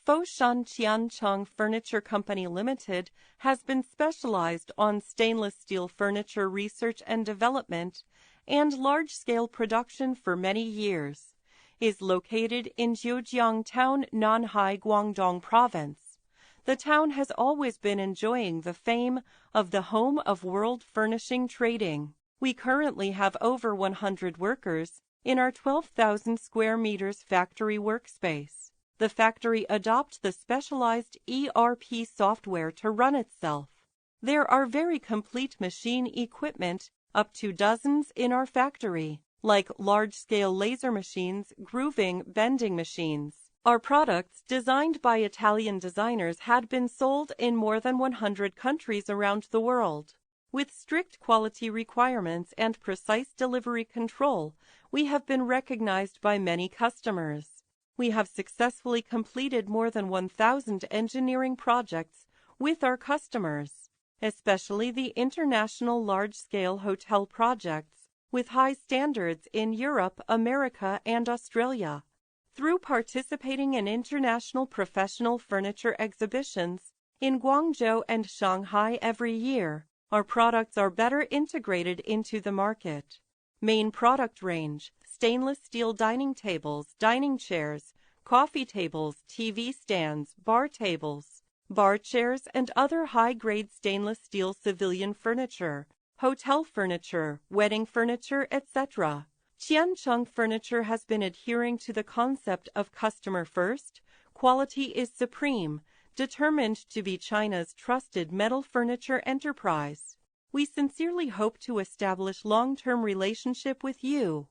Foshan Qiancheng Furniture Company Limited has been specialized on stainless steel furniture research and development and large-scale production for many years. Is located in Zhejiang Town, Nanhai, Guangdong Province. The town has always been enjoying the fame of the home of world furnishing trading. We currently have over 100 workers in our 12,000 square meters factory workspace. The factory adopts the specialized ERP software to run itself. There are very complete machine equipment, up to dozens in our factory, like large-scale laser machines, grooving, bending machines. Our products, designed by Italian designers, had been sold in more than 100 countries around the world. With strict quality requirements and precise delivery control, we have been recognized by many customers. We have successfully completed more than 1,000 engineering projects with our customers, especially the international large-scale hotel projects with high standards in Europe, America, and Australia. Through participating in international professional furniture exhibitions in Guangzhou and Shanghai every year, our products are better integrated into the market. Main product range: stainless steel dining tables, dining chairs, coffee tables, TV stands, bar tables, bar chairs, and other high-grade stainless steel civilian furniture, hotel furniture, wedding furniture, etc. Qiancheng Furniture has been adhering to the concept of customer first, quality is supreme, determined to be China's trusted metal furniture enterprise. We sincerely hope to establish long-term relationship with you.